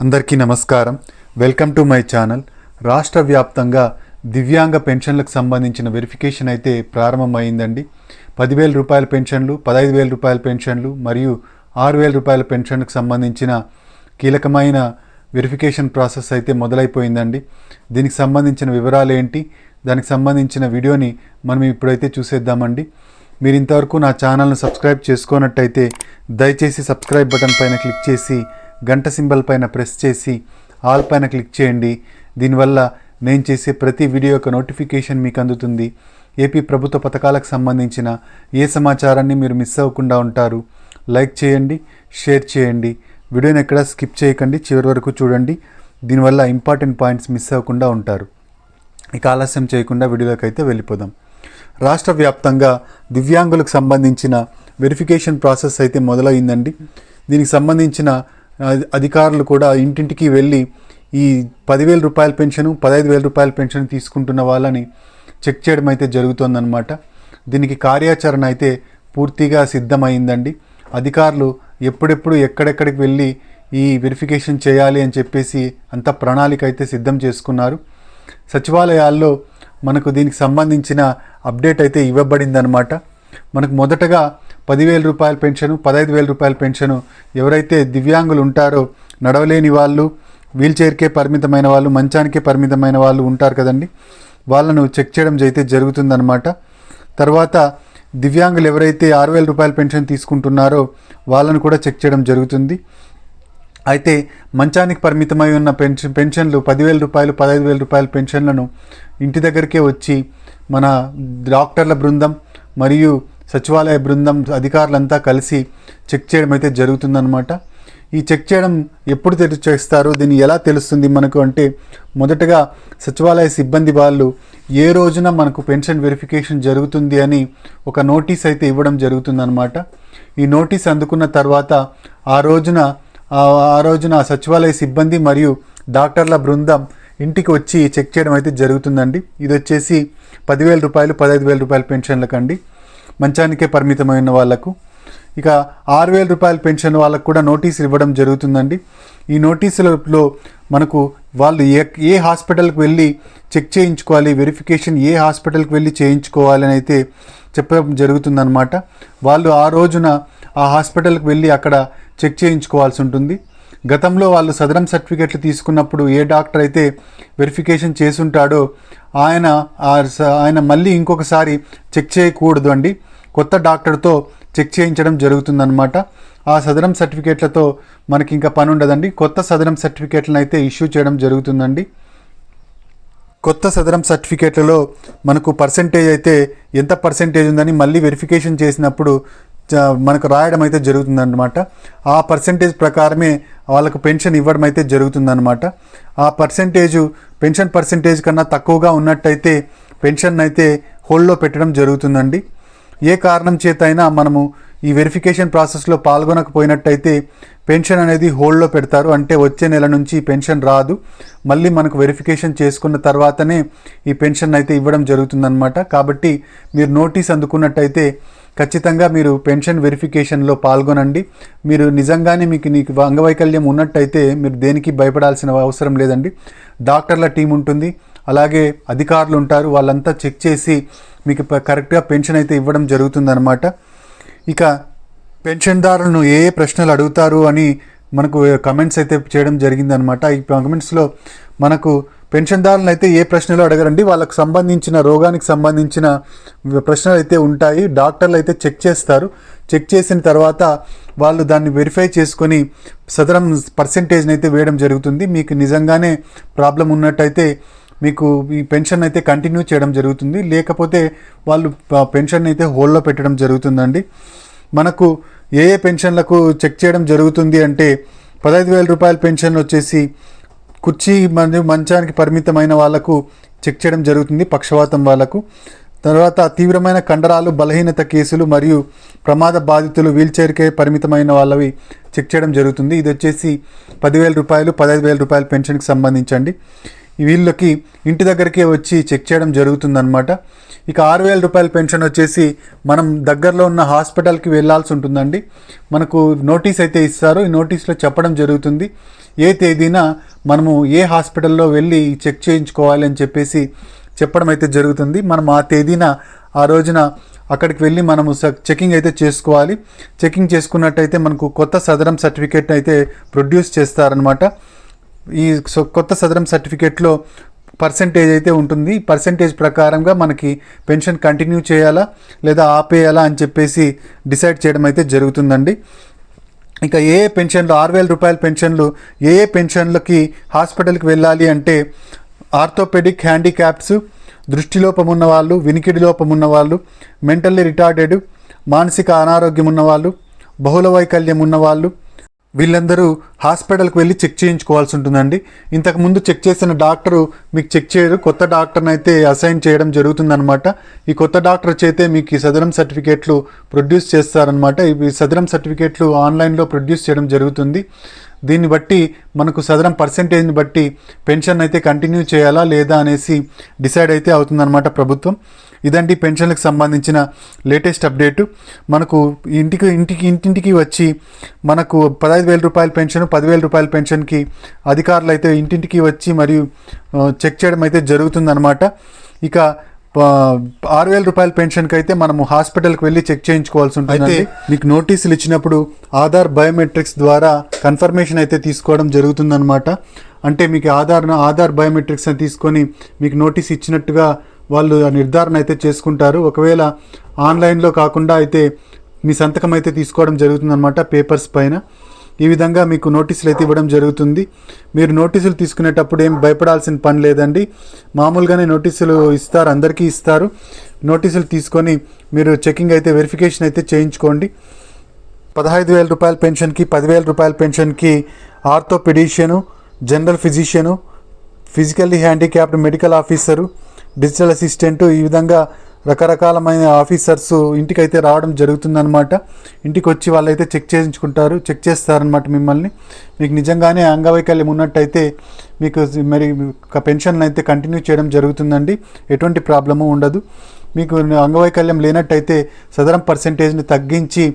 అందరికీ నమస్కారం. Welcome to my channel. రాష్ట్ర వ్యాప్తంగా దివ్యాంగ పెన్షన్లకు సంబంధించిన వెరిఫికేషన్ అయితే ప్రారంభమైందండి. 10,000 రూపాయల పెన్షన్లు, 15,000 రూపాయల పెన్షన్లు మరియు 6,000 రూపాయల పెన్షన్లకు సంబంధించిన కీలకమైన వెరిఫికేషన్ ప్రాసెస్ అయితే మొదలైపోయిందండి. దీనికి సంబంధించిన వివరాలు ఏంటి, దానికి సంబంధించిన వీడియోని మనం ఇప్పుడైతే చూసేద్దామండి. మీరు ఇంతవరకు నా ఛానల్ను సబ్స్క్రైబ్ చేసుకోనట్టయితే దయచేసి సబ్స్క్రైబ్ బటన్ పైన క్లిక్ చేసి గంట సింబల్ పైన ప్రెస్ చేసి ఆల్ పైన క్లిక్ చేయండి. దీనివల్ల నేను చేసే ప్రతి వీడియో యొక్క నోటిఫికేషన్ మీకు అందుతుంది. ఏపీ ప్రభుత్వ పథకాలకు సంబంధించిన ఏ సమాచారాన్ని మీరు మిస్ అవ్వకుండా ఉంటారు. లైక్ చేయండి, షేర్ చేయండి, వీడియోని ఎక్కడ స్కిప్ చేయకండి, చివరి వరకు చూడండి. దీనివల్ల ఇంపార్టెంట్ పాయింట్స్ మిస్ అవ్వకుండా ఉంటారు. ఇక ఆలస్యం చేయకుండా వీడియోలోకి అయితే వెళ్ళిపోదాం. రాష్ట్ర వ్యాప్తంగా దివ్యాంగులకు సంబంధించిన వెరిఫికేషన్ ప్రాసెస్ అయితే మొదలైందండి. దీనికి సంబంధించిన అధికారులు కూడా ఇంటింటికి వెళ్ళి ఈ 10,000 రూపాయల పెన్షను, 15,000 రూపాయల పెన్షన్ తీసుకుంటున్న వాళ్ళని చెక్ చేయడం అయితే జరుగుతుందన్నమాట. దీనికి కార్యాచరణ అయితే పూర్తిగా సిద్ధమైందండి. అధికారులు ఎప్పుడెప్పుడు ఎక్కడెక్కడికి వెళ్ళి ఈ వెరిఫికేషన్ చేయాలి అని చెప్పేసి అంత ప్రణాళిక అయితే సిద్ధం చేసుకున్నారు. సచివాలయాల్లో మనకు దీనికి సంబంధించిన అప్డేట్ అయితే ఇవ్వబడిందనమాట. మనకు మొదటగా 10,000 రూపాయల పెన్షను, 15,000 రూపాయల పెన్షను ఎవరైతే దివ్యాంగులు ఉంటారో, నడవలేని వాళ్ళు, వీల్చైర్కే పరిమితమైన వాళ్ళు, మంచానికే పరిమితమైన వాళ్ళు ఉంటారు కదండి, వాళ్ళను చెక్ చేయడం అయితే జరుగుతుందన్నమాట. తర్వాత దివ్యాంగులు ఎవరైతే 6,000 రూపాయల పెన్షన్ తీసుకుంటున్నారో వాళ్ళను కూడా చెక్ చేయడం జరుగుతుంది. అయితే మంచానికి పరిమితమై ఉన్న పెన్షన్లు 10,000 రూపాయలు, 15,000 రూపాయల పెన్షన్లను ఇంటి దగ్గరికే వచ్చి మన డాక్టర్ల బృందం మరియు సచివాలయ బృందం అధికారులంతా కలిసి చెక్ చేయడం అయితే జరుగుతుందన్నమాట. ఈ చెక్ చేయడం ఎప్పుడు చేస్తారు, దీన్ని ఎలా తెలుస్తుంది మనకు అంటే, మొదటగా సచివాలయ సిబ్బంది వాళ్ళు ఏ రోజున మనకు పెన్షన్ వెరిఫికేషన్ జరుగుతుంది అని ఒక నోటీస్ అయితే ఇవ్వడం జరుగుతుందన్నమాట. ఈ నోటీస్ అందుకున్న తర్వాత ఆ రోజున సచివాలయ సిబ్బంది మరియు డాక్టర్ల బృందం ఇంటికి వచ్చి చెక్ చేయడం అయితే జరుగుతుందండి. ఇది వచ్చేసి 10,000 రూపాయలు, 15,000 రూపాయల పెన్షన్లకండి, మంచానికే పరిమితమైన వాళ్లకు. ఇక 6,000 రూపాయల పెన్షన్ వాళ్ళకు కూడా నోటీసులు ఇవ్వడం జరుగుతుందండి. ఈ నోటీసులలో మనకు వాళ్ళు ఏ హాస్పిటల్కి వెళ్ళి చెక్ చేయించుకోవాలి, వెరిఫికేషన్ ఏ హాస్పిటల్కి వెళ్ళి చేయించుకోవాలి అని అయితే చెప్పడం జరుగుతుందన్నమాట. వాళ్ళు ఆ రోజున ఆ హాస్పిటల్కి వెళ్ళి అక్కడ చెక్ చేయించుకోవాల్సి ఉంటుంది. గతంలో వాళ్ళు సదరం సర్టిఫికెట్లు తీసుకున్నప్పుడు ఏ డాక్టర్ అయితే వెరిఫికేషన్ చేసుంటాడో ఆయన మళ్ళీ ఇంకొకసారి చెక్ చేయకూడదు అండి. కొత్త డాక్టర్తో చెక్ చేయించడం జరుగుతుందన్నమాట. ఆ సదరం సర్టిఫికేట్లతో మనకి ఇంకా పని ఉండదండి. కొత్త సదరం సర్టిఫికేట్లను అయితే ఇష్యూ చేయడం జరుగుతుందండి. కొత్త సదరం సర్టిఫికేట్లలో మనకు పర్సెంటేజ్ అయితే ఎంత పర్సెంటేజ్ ఉందని మళ్ళీ వెరిఫికేషన్ చేసినప్పుడు మనకు రాయడం అయితే జరుగుతుందన్నమాట. ఆ పర్సెంటేజ్ ప్రకారమే వాళ్ళకు పెన్షన్ ఇవ్వడం అయితే జరుగుతుందన్నమాట. ఆ పెన్షన్ పర్సెంటేజ్ కన్నా తక్కువగా ఉన్నట్టయితే పెన్షన్ అయితే హోల్డ్లో పెట్టడం జరుగుతుందండి. ఏ కారణం చేత అయినా మనము ఈ వెరిఫికేషన్ ప్రాసెస్లో పాల్గొనకపోయినట్టయితే పెన్షన్ అనేది హోల్డ్లో పెడతారు. అంటే వచ్చే నెల నుంచి పెన్షన్ రాదు, మళ్ళీ మనకు వెరిఫికేషన్ చేసుకున్న తర్వాతనే ఈ పెన్షన్ అయితే ఇవ్వడం జరుగుతుందన్నమాట. కాబట్టి మీరు నోటీస్ అందుకున్నట్టయితే ఖచ్చితంగా మీరు పెన్షన్ వెరిఫికేషన్లో పాల్గొనండి. మీరు నిజంగానే మీకు అంగవైకల్యం ఉన్నట్టయితే మీరు దేనికి భయపడాల్సిన అవసరం లేదండి. డాక్టర్ల టీం ఉంటుంది, అలాగే అధికారులు ఉంటారు, వాళ్ళంతా చెక్ చేసి మీకు కరెక్ట్గా పెన్షన్ అయితే ఇవ్వడం జరుగుతుందన్నమాట. ఇక పెన్షన్దారులను ఏ ప్రశ్నలు అడుగుతారు అని మనకు కమెంట్స్ అయితే చేయడం జరిగిందనమాట. ఈ కమెంట్స్లో మనకు పెన్షన్దారులను అయితే ఏ ప్రశ్నలు అడగరండి, వాళ్ళకు సంబంధించిన రోగానికి సంబంధించిన ప్రశ్నలు అయితే ఉంటాయి. డాక్టర్లు అయితే చెక్ చేస్తారు. చెక్ చేసిన తర్వాత వాళ్ళు దాన్ని వెరిఫై చేసుకొని సదరం పర్సెంటేజ్ని అయితే వేయడం జరుగుతుంది. మీకు నిజంగానే ప్రాబ్లం ఉన్నట్టయితే మీకు ఈ పెన్షన్ అయితే కంటిన్యూ చేయడం జరుగుతుంది, లేకపోతే వాళ్ళు పెన్షన్ అయితే హోల్డ్లో పెట్టడం జరుగుతుందండి. మనకు ఏ పెన్షన్లకు చెక్ చేయడం జరుగుతుంది అంటే, 15,000 రూపాయల పెన్షన్ వచ్చేసి కుర్చీ మరియు మంచానికి పరిమితమైన వాళ్లకు చెక్ చేయడం జరుగుతుంది, పక్షవాతం వాళ్లకు. తర్వాత తీవ్రమైన కండరాలు, బలహీనత కేసులు మరియు ప్రమాద బాధితులు, వీల్చైర్కే పరిమితమైన వాళ్ళవి చెక్ చేయడం జరుగుతుంది. ఇది వచ్చేసి 10,000 రూపాయలు, 15,000 రూపాయల పెన్షన్కి సంబంధించండి. వీళ్ళకి ఇంటి దగ్గరికే వచ్చి చెక్ చేయడం జరుగుతుందన్నమాట. ఇక 6,000 రూపాయల పెన్షన్ వచ్చేసి మనం దగ్గరలో ఉన్న హాస్పిటల్కి వెళ్ళాల్సి ఉంటుందండి. మనకు నోటీస్ అయితే ఇస్తారు. ఈ నోటీస్లో చెప్పడం జరుగుతుంది ఏ తేదీన మనము ఏ హాస్పిటల్లో వెళ్ళి చెక్ చేయించుకోవాలి అని చెప్పేసి చెప్పడం అయితే జరుగుతుంది. మనం ఆ తేదీన ఆ రోజున అక్కడికి వెళ్ళి మనము చెకింగ్ అయితే చేసుకోవాలి. చెకింగ్ చేసుకున్నట్టయితే మనకు కొత్త సదరం సర్టిఫికేట్ అయితే ప్రొడ్యూస్ చేస్తారనమాట. ఈ కొత్త సదరం సర్టిఫికేట్లో పర్సెంటేజ్ అయితే ఉంటుంది. పర్సెంటేజ్ ప్రకారంగా మనకి పెన్షన్ కంటిన్యూ చేయాలా లేదా ఆపేయాలా అని చెప్పేసి డిసైడ్ చేయడం అయితే జరుగుతుందండి. ఇక ఏ పెన్షన్లు 6,000 రూపాయల పెన్షన్లు ఏ పెన్షన్లకి హాస్పిటల్కి వెళ్ళాలి అంటే ఆర్థోపెడిక్ హ్యాండిక్యాప్స్, దృష్టిలోపం ఉన్నవాళ్ళు, వినికిడి లోపం ఉన్నవాళ్ళు, మెంటల్లీ రిటార్డెడ్, మానసిక అనారోగ్యం ఉన్నవాళ్ళు, బహుళ వైకల్యం ఉన్నవాళ్ళు, వీళ్ళందరూ హాస్పిటల్కి వెళ్ళి చెక్ చేయించుకోవాల్సి ఉంటుందండి. ఇంతకుముందు చెక్ చేసిన డాక్టరు మీకు చెక్ చేయరు, కొత్త డాక్టర్ని అయితే అసైన్ చేయడం జరుగుతుందన్నమాట. ఈ కొత్త డాక్టర్ చేతే మీకు ఈ సదరం సర్టిఫికేట్లు ప్రొడ్యూస్ చేస్తారనమాట. ఈ సదరం సర్టిఫికేట్లు ఆన్లైన్లో ప్రొడ్యూస్ చేయడం జరుగుతుంది. దీన్ని బట్టి మనకు సదరం పర్సెంటేజ్ని బట్టి పెన్షన్ అయితే కంటిన్యూ చేయాలా లేదా అనేసి డిసైడ్ అయితే అవుతుందన్నమాట ప్రభుత్వం. ఇదండి పెన్షన్లకు సంబంధించిన లేటెస్ట్ అప్డేటు. మనకు ఇంటింటికి వచ్చి మనకు 15,000 రూపాయల పెన్షన్, 10,000 రూపాయల పెన్షన్కి అధికారులు అయితే ఇంటింటికి వచ్చి మరియు చెక్ చేయడం అయితే జరుగుతుందన్నమాట. ఇక 6,000 రూపాయల పెన్షన్కి అయితే మనము హాస్పిటల్కి వెళ్ళి చెక్ చేయించుకోవాల్సి ఉంటుంది. అయితే మీకు నోటీసులు ఇచ్చినప్పుడు ఆధార్ బయోమెట్రిక్స్ ద్వారా కన్ఫర్మేషన్ అయితే తీసుకోవడం జరుగుతుందన్నమాట. అంటే మీకు ఆధార్ బయోమెట్రిక్స్ అని తీసుకొని మీకు నోటీస్ ఇచ్చినట్టుగా వాళ్ళు నిర్ధారణ అయితే చేసుకుంటారు. ఒకవేళ ఆన్లైన్లో కాకుండా అయితే మీ సంతకం అయితే తీసుకోవడం జరుగుతుందన్నమాట పేపర్స్ పైన. ఈ విధంగా మీకు నోటీసులు అయితే ఇవ్వడం జరుగుతుంది. మీరు నోటీసులు తీసుకునేటప్పుడు ఏం భయపడాల్సిన పని లేదండి. మామూలుగానే నోటీసులు ఇస్తారు, అందరికీ ఇస్తారు. నోటీసులు తీసుకొని మీరు చెకింగ్ అయితే వెరిఫికేషన్ అయితే చేయించుకోండి. 15,000 రూపాయల పెన్షన్కి, 10,000 రూపాయల పెన్షన్కి orthopaedician, general physician, physically handicapped medical officer, digital assistant, ఈ విధంగా రకరకాలమైన ఆఫీసర్స్ ఇంటికైతే రావడం జరుగుతుందన్నమాట. ఇంటికి వచ్చి వాళ్ళైతే చెక్ చేస్తారనమాట మిమ్మల్ని. మీకు నిజంగానే అంగవైకల్యం ఉన్నట్టయితే మీకు మరి పెన్షన్ అయితే కంటిన్యూ చేయడం జరుగుతుందండి. ఎటువంటి ప్రాబ్లము ఉండదు. మీకు అంగవైకల్యం లేనట్టయితే సదరం పర్సెంటేజ్ని తగ్గించి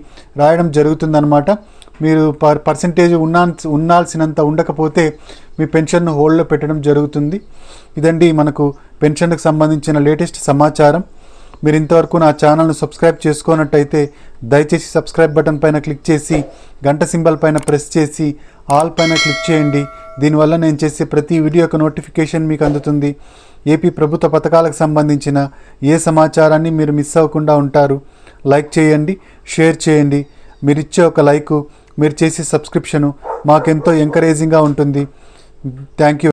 రాయడం జరుగుతుందన్నమాట. మీరు పర్సెంటేజ్ ఉండాల్సినంత ఉండకపోతే మీ పెన్షన్ను హోల్డ్లో పెట్టడం జరుగుతుంది. ఇదండి మనకు పెన్షన్కి సంబంధించిన లేటెస్ట్ సమాచారం. మీరు ఇంతవరకు నా ఛానల్ను సబ్స్క్రైబ్ చేసుకున్నట్టయితే దయచేసి సబ్స్క్రైబ్ బటన్ పైన క్లిక్ చేసి గంట సింబల్ పైన ప్రెస్ చేసి ఆల్ పైన క్లిక్ చేయండి. దీనివల్ల నేను చేసే ప్రతి వీడియో యొక్క నోటిఫికేషన్ మీకు అందుతుంది. ఏపీ ప్రభుత్వ పథకాలకు సంబంధించిన ఏ సమాచారాన్ని మీరు మిస్ అవ్వకుండా ఉంటారు. లైక్ చేయండి, షేర్ చేయండి. మీరు ఇచ్చే ఒక లైకు, మీరు చేసే సబ్స్క్రిప్షను మాకెంతో ఎంకరేజింగ్గా ఉంటుంది. Thank you.